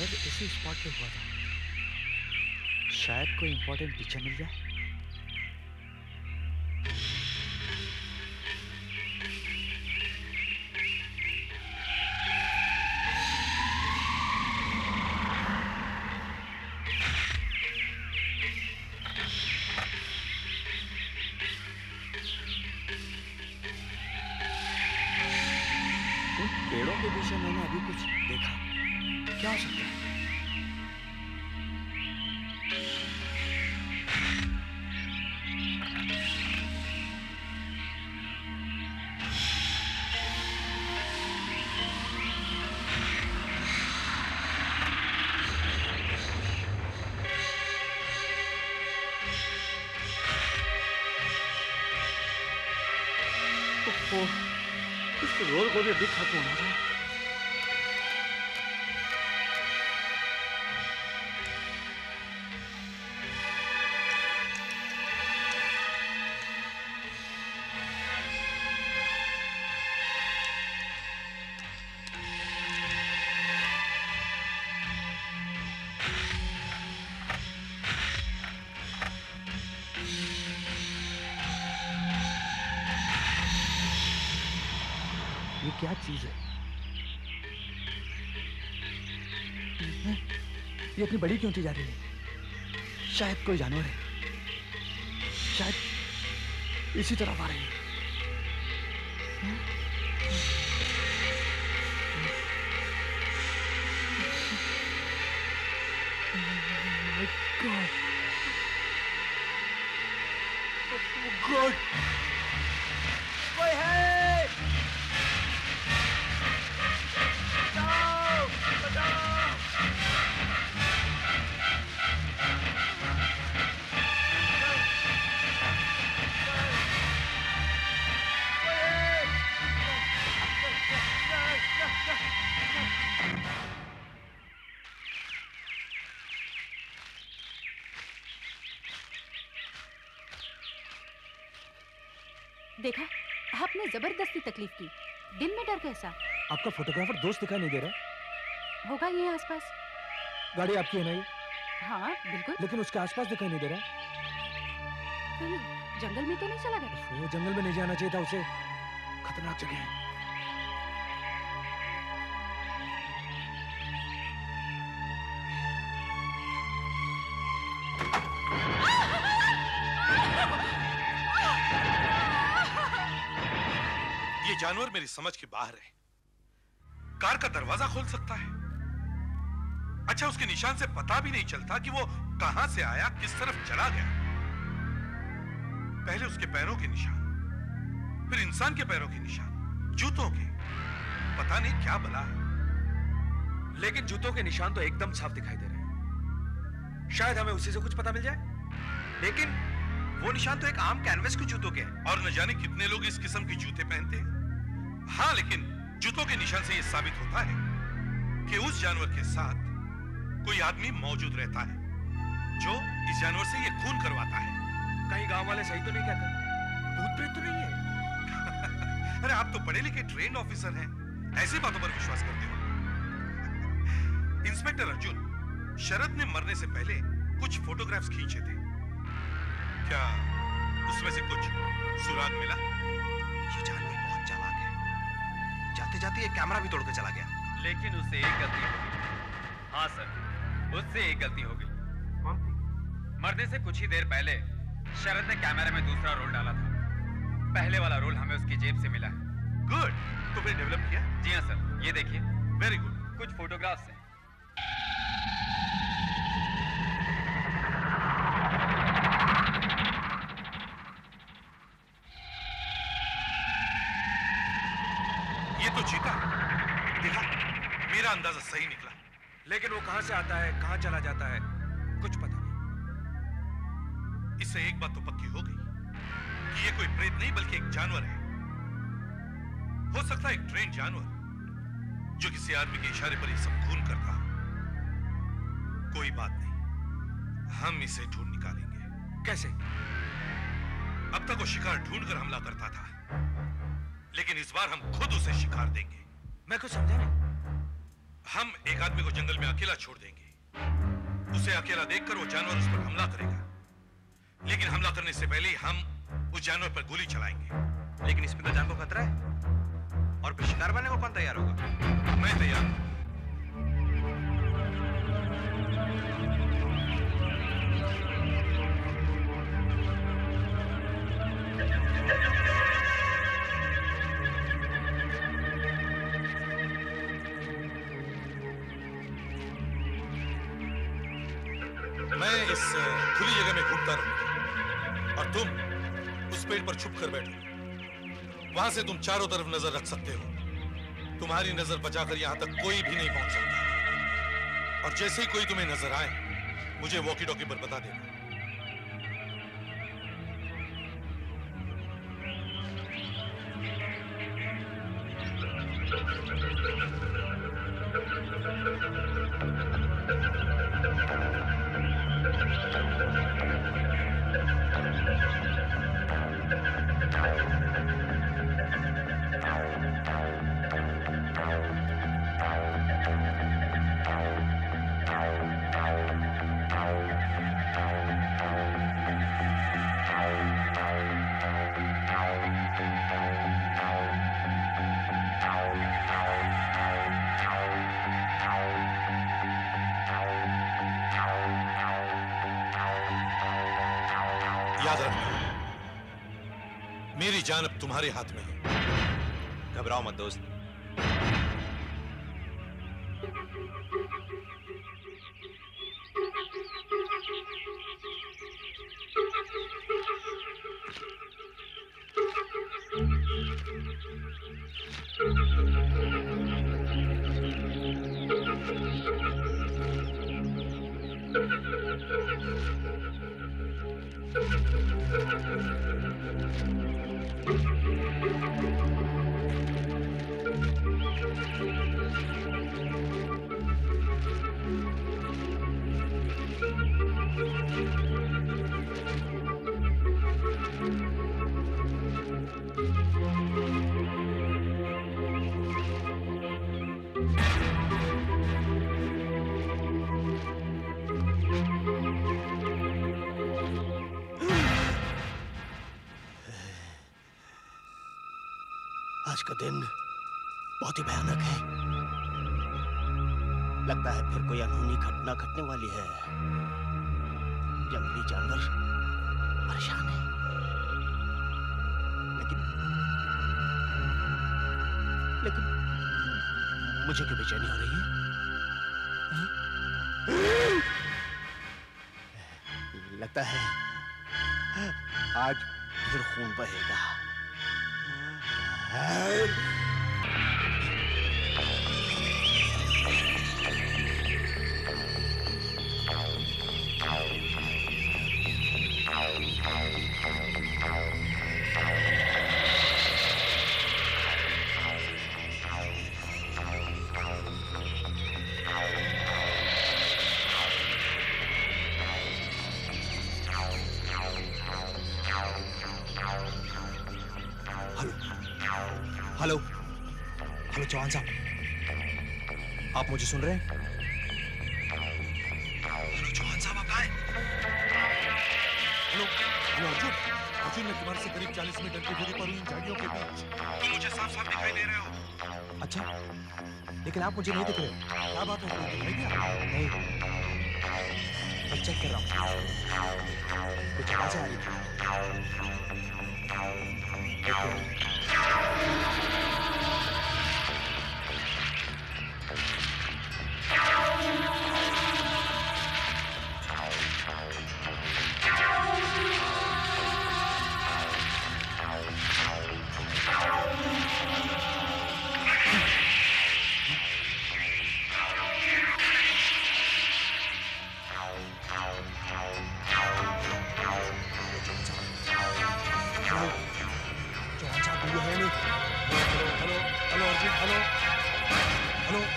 Murder इसी spot पे हुआ था। शायद कोई इंपॉर्टेंट पिक्चर मिल जाए। उन पेड़ों के पीछे मैंने अभी कुछ देखा। क्या हो सकता है? ओह, इस रोल को भी अभी खत्म होना था। ये क्या चीज है? ये इतनी बड़ी क्यों होती जा रही है? शायद कोई जानवर है। शायद इसी तरफ आ रही है। गॉड, गॉड, कोई है? बचाओ, बचाओ! देखा, आपने जबरदस्ती तकलीफ की। दिन में डर कैसा? आपका फोटोग्राफर दोस्त दिखाई नहीं दे रहा। होगा ये आसपास। गाड़ी आपकी है ना ये? हाँ बिल्कुल। लेकिन उसके आसपास दिखाई नहीं दे रहा। कहीं जंगल में तो नहीं चला गया? वो जंगल में नहीं जाना चाहिए था उसे। खतरनाक जगह है। ये जानवर मेरी समझ के बाहर है। कार का दरवाजा खोल सकता है। अच्छा, उसके निशान से पता भी नहीं चलता कि वो कहां से आया, किस तरफ चला गया। पहले उसके पैरों के निशान, फिर इंसान के पैरों के निशान, जूतों के। पता नहीं क्या बला है। लेकिन जूतों के निशान तो एकदम साफ दिखाई दे रहे हैं। शायद हमें उसी से कुछ पता मिल जाए। लेकिन वो निशान तो एक आम कैनवस के जूतों के हैं। और न जाने कितने लोग इस किस्म के जूते पहनते हैं। हाँ, लेकिन जूतों के निशान से यह साबित होता है कि उस जानवर के साथ कोई आदमी मौजूद रहता है जो इस जानवर से ये खून करवाता है। कहीं गांव वाले सही तो नहीं कहते? भूत प्रेत तो नहीं है? अरे आप तो पढ़े लिखे ट्रेन्ड ऑफिसर हैं, ऐसी बातों पर विश्वास करते हो। इंस्पेक्टर अर्जुन, शरद ने मरने से पहले कुछ फोटोग्राफ्स खींचे थे। क्या उसमें से कुछ सुराग मिला? ये जानवर बहुत चालाक है। जाते जाते ये कैमरा भी तोड़ के चला गया। लेकिन उससे एक गलती हो गई। हाँ सर, उससे एक गलती हो गई। कौन सी? मरने से कुछ ही देर पहले शरद ने कैमरे में दूसरा रोल डाला था। पहले वाला रोल हमें उसकी जेब से मिला है। गुड, तो फिर डेवलप किया? जी हाँ सर, ये देखिए। Very good. कुछ फोटोग्राफ्स हैं। ये तो चीता है। देखा, मेरा अंदाजा सही निकला। लेकिन वो कहां से आता है, कहां चला जाता है, कुछ पता नहीं। इससे एक बात तो पक्की हो गई कि ये कोई प्रेत नहीं बल्कि एक जानवर है। हो सकता है एक ट्रेन जानवर जो किसी आदमी के इशारे पर ये सब खून करता हो। कोई बात नहीं, हम इसे ढूंढ निकालेंगे। कैसे? अब तक वो शिकार ढूंढकर हमला करता था, लेकिन इस बार हम खुद उसे शिकार देंगे। मैं कुछ समझा नहीं। हम एक आदमी को जंगल में अकेला छोड़ देंगे। उसे अकेला देखकर वो जानवर उस पर हमला करेगा, लेकिन हमला करने से पहले ही हम उस जानवर पर गोली चलाएंगे। लेकिन इसमें तो जान को खतरा है, और फिर शिकार बनने को कौन तैयार होगा? मैं तैयार हूं। मैं इस खुली जगह में घूमता रहूंगा और तुम उस पेड़ पर छुप कर बैठो। वहां से तुम चारों तरफ नजर रख सकते हो। तुम्हारी नजर बचाकर यहां तक कोई भी नहीं पहुंच सकता। और जैसे ही कोई तुम्हें नजर आए, मुझे वॉकी टॉकी पर बता देना। याद रखना, मेरी जान अब तुम्हारे हाथ में है। घबराओ मत दोस्त। आज का दिन बहुत ही भयानक है। लगता है फिर कोई अनहोनी घटना घटने वाली है। जंगली जानवर परेशान है, लेकिन मुझे क्यों बेचैनी हो रही है? लगता है आज फिर खून बहेगा। हेलो हेलो चौहान साहब, आप मुझे सुन रहे हैं? हेलो चौहान साहब, आप आए? हेलो हेलो अर्जुन, अर्जुन मैं तुम्हारे से करीब 40 मीटर की दूरी पर हूं, इन झाड़ियों के बीच। तुम मुझे साफ साफ दिखाई दे रहे हो। अच्छा, लेकिन आप मुझे नहीं दिख रहे हो। क्या बात है, तुम्हें दिखाई दिया? नहीं, मैं चेक कर रहा हूँ, कुछ आवाज़ें आ रही थी।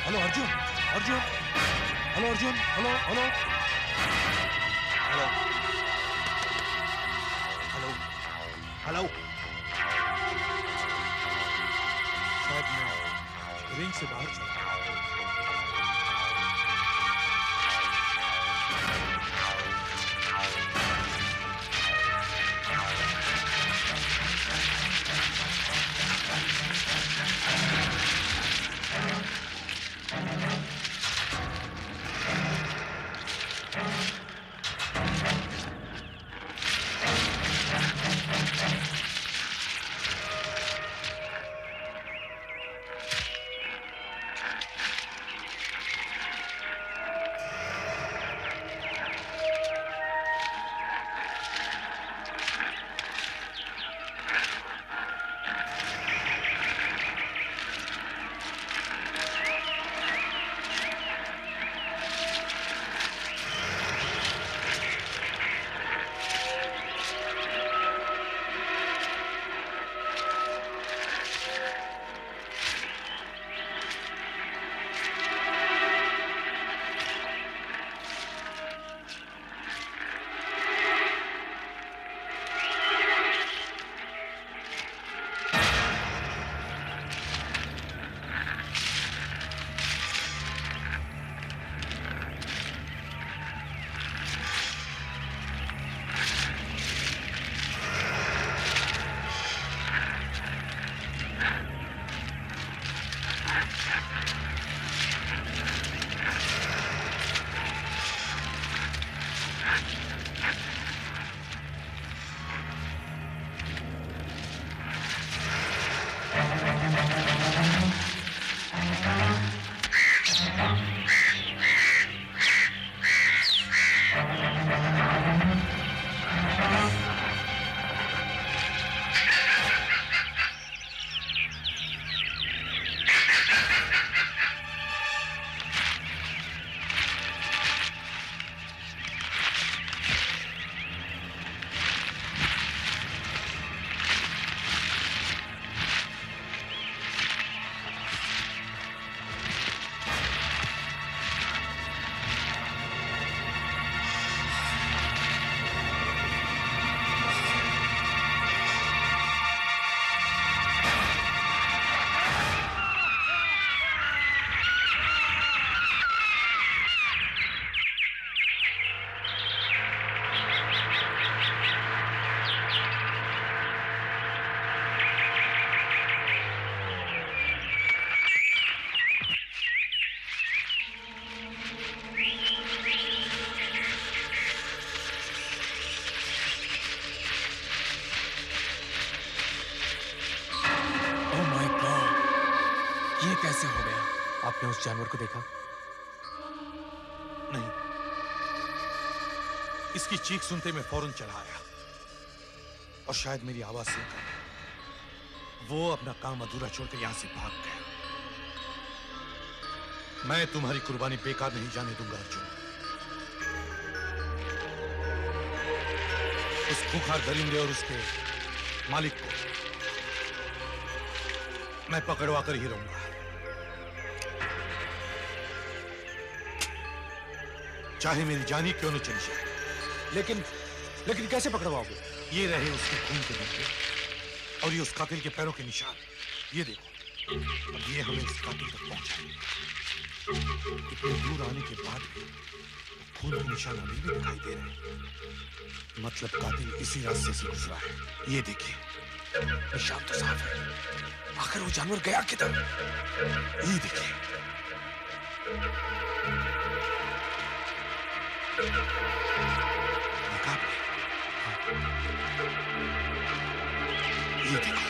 Hello Arjun, Arjun, hello Arjun, hello hello hello hello hello. शायद मैं रिंग से बाहर चला। कैसे हो गया? आपने उस जानवर को देखा? नहीं, इसकी चीख सुनते मैं फौरन चला आया और शायद मेरी आवाज सुनकर वो अपना काम अधूरा छोड़कर यहां से भाग गया। मैं तुम्हारी कुर्बानी बेकार नहीं जाने दूंगा अर्जुन। उस खूंखार दरिंदे और उसके मालिक को मैं पकड़वा कर ही रहूंगा। चाहे मेरी जान ही क्यों न चली जाए। लेकिन कैसे पकड़वाओगे? ये रहे उसके खून के धब्बे और ये उस कातिल के पैरों के निशान। ये देखो, अब ये हमें इस कातिल तक पहुंचाएंगे। इतने दूर आने के बाद भी खून के निशान अभी भी दिखाई दे रहे हैं। मतलब कातिल इसी रास्ते से गुजरा है। ये देखिए, निशान तो साफ है। आखिर वो जानवर गया किधर? ये देखिए। देखा आपने? ये देखो।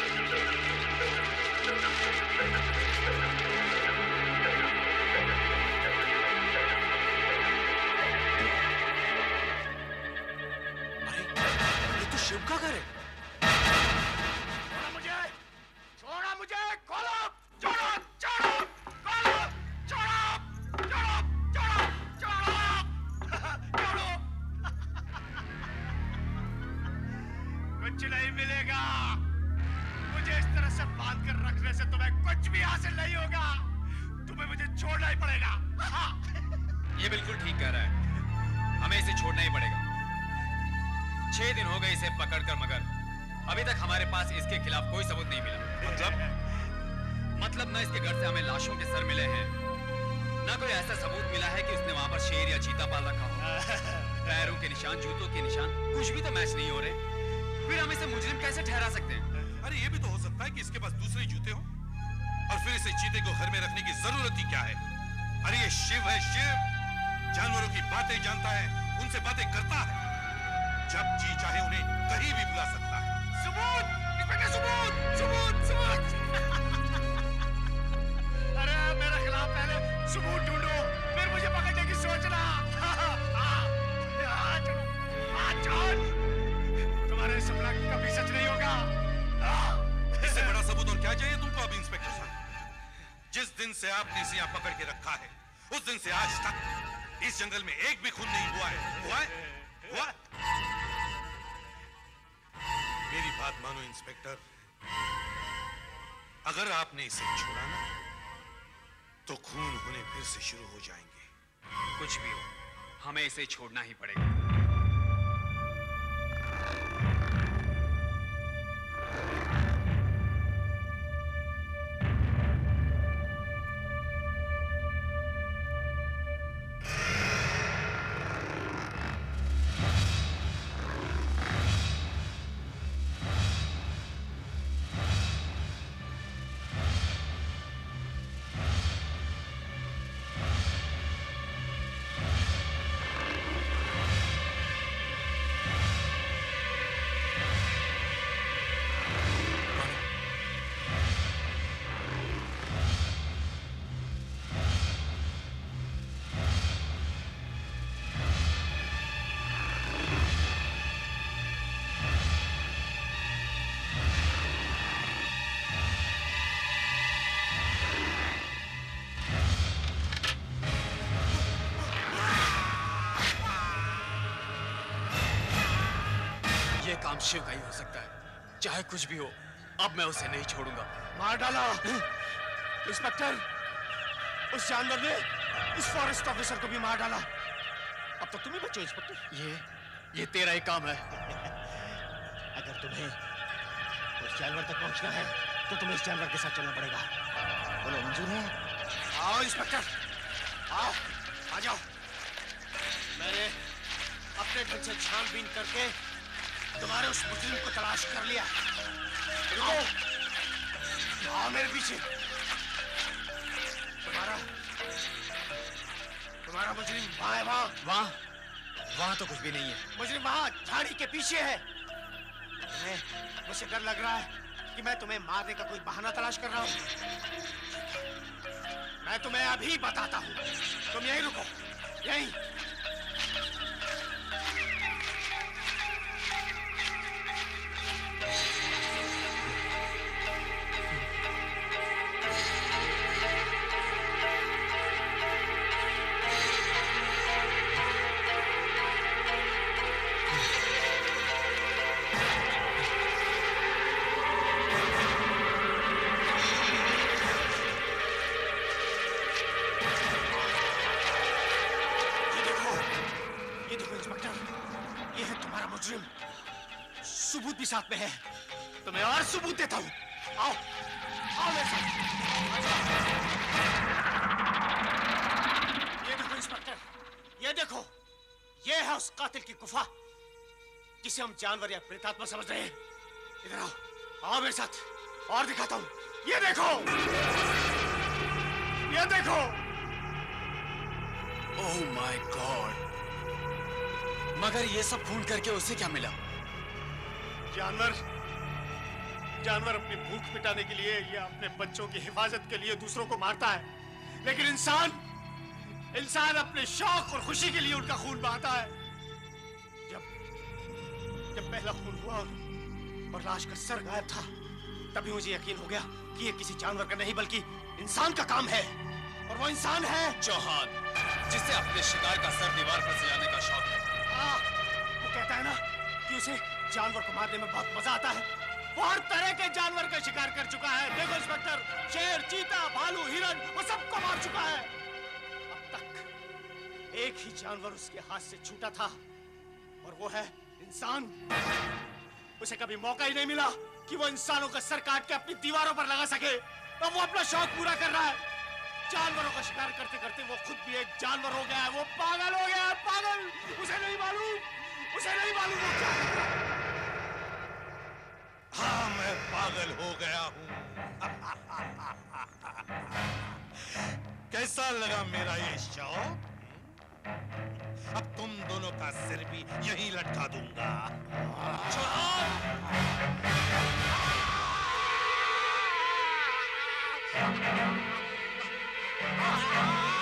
अरे ये तो शिव का घर है। छोड़ा मुझे, खोलो, छोड़ो, छोड़ो, खोलो, छोड़ो, छोड़ो, छोड़ो, छोड़ो, छोड़ो। कुछ नहीं मिलेगा। मुझे इस तरह से बांध कर रखने से तुम्हें कुछ भी हासिल नहीं होगा। तुम्हें मुझे छोड़ना ही पड़ेगा। ये बिल्कुल ठीक कह रहा है, हमें इसे छोड़ना ही पड़ेगा। 6 दिन हो गए इसे पकड़कर, मगर अभी तक हमारे पास इसके खिलाफ कोई सबूत नहीं मिला। मतलब न इसके घर से हमें लाशों के सर मिले हैं, न कोई ऐसा सबूत मिला है कि उसने वहां पर शेर या चीता पाल रखा हो। पैरों के निशान, जूतों के निशान, कुछ भी तो मैच नहीं हो रहे। फिर हम इसे मुजरिम कैसे ठहरा सकते हैं? अरे ये भी तो हो सकता है कि इसके पास दूसरे जूते हो और फिर इसे चीते को घर में रखने की जरूरत ही क्या है? अरे ये शिव है, शिव जानवरों की बातें जानता है, उनसे बातें करता है। जब जी चाहे उन्हें कहीं भी बुला सकता है। सबूत, इंस्पेक्टर, सबूत, सबूत, सबूत। अरे मेरे खिलाफ पहले सबूत ढूंढो, फिर मुझे पकड़ने की सोचना। तुम्हारे सपना कभी सच नहीं होगा। इससे बड़ा सबूत और क्या चाहिए तुमको अब इंस्पेक्टर साहब? जिस दिन से आपने इसे यहाँ पकड़ के रखा है, उस दिन से आज तक इस जंगल में एक भी खून नहीं हुआ है। हुआ है? हुआ? मेरी बात मानो इंस्पेक्टर, अगर आपने इसे छोड़ा ना तो खून होने फिर से शुरू हो जाएंगे। कुछ भी हो, हमें इसे छोड़ना ही पड़ेगा। ये काम शिव का ही हो सकता है। चाहे कुछ भी हो, अब मैं उसे नहीं छोड़ूंगा। मार डाला इंस्पेक्टर। उस जानवर ने इस फॉरेस्ट ऑफिसर को भी मार डाला। अब तो तुम ही बचो इंस्पेक्टर। ये तेरा ही काम है। अगर तुम्हें उस जानवर तक पहुंचना है तो तुम्हें इस जानवर के साथ चलना पड़ेगा। बोलो मंजूर है? आओ इंस्पेक्टर, आओ, आ जाओ। मैंने अपने ढंग से छानबीन करके तुम्हारे उस मुजरिम को तलाश कर लिया। रुको, आओ मेरे पीछे। तुम्हारा मुजरिम वहाँ है, वहां तो कुछ भी नहीं है। मुजरिम वहाँ झाड़ी के पीछे है। तुम्हें मुझसे डर लग रहा है कि मैं तुम्हें मारने का कोई बहाना तलाश कर रहा हूँ। मैं तुम्हें अभी बताता हूँ। तुम यहीं रुको, यहीं। सबूत भी साथ में है। तुम्हें और सबूत देता हूं। आओ, आओ मेरे साथ। ये देखो इंस्पेक्टर, ये देखो, ये है उस कातिल की गुफा जिसे हम जानवर या प्रेतात्मा समझ रहे हैं। इधर आओ, आओ मेरे साथ और दिखाता हूं। ये देखो, ये देखो। ओह माय गॉड, मगर ये सब ढूंढ करके उसे क्या मिला? जानवर अपनी भूख मिटाने के लिए या अपने बच्चों की हिफाजत के लिए दूसरों को मारता है, लेकिन इंसान अपने शौक और खुशी के लिए उनका खून बहाता है। जब पहला खून हुआ और लाश का सर गायब था, तभी मुझे यकीन हो गया कि ये किसी जानवर का नहीं बल्कि इंसान का काम है। और वो इंसान है चौहान, जिसे अपने शिकार का सर दीवार पर सजाने का शौक है। वो कहता है ना कि उसे जानवर को मारने में बहुत मजा आता है। वो हर तरह के जानवर का शिकार कर चुका है। देखो इंस्पेक्टर, शेर, चीता, भालू, हिरन, वो सबको मार चुका है। अब तक एक ही जानवर उसके हाथ से छूटा था और वो है इंसान। उसे कभी मौका ही नहीं मिला कि वो इंसानों का सर काट के अपनी दीवारों पर लगा सके। अब वो अपना शौक पूरा कर रहा है। जानवरों का शिकार करते करते वो खुद भी एक जानवर हो गया है। वो पागल हो गया है, पागल। उसे नहीं मालूम वो क्या कर रहा है। हाँ, मैं पागल हो गया हूँ। कैसा लगा मेरा ये शौक? अब तुम दोनों का सिर भी यहीं लटका दूंगा। Ah!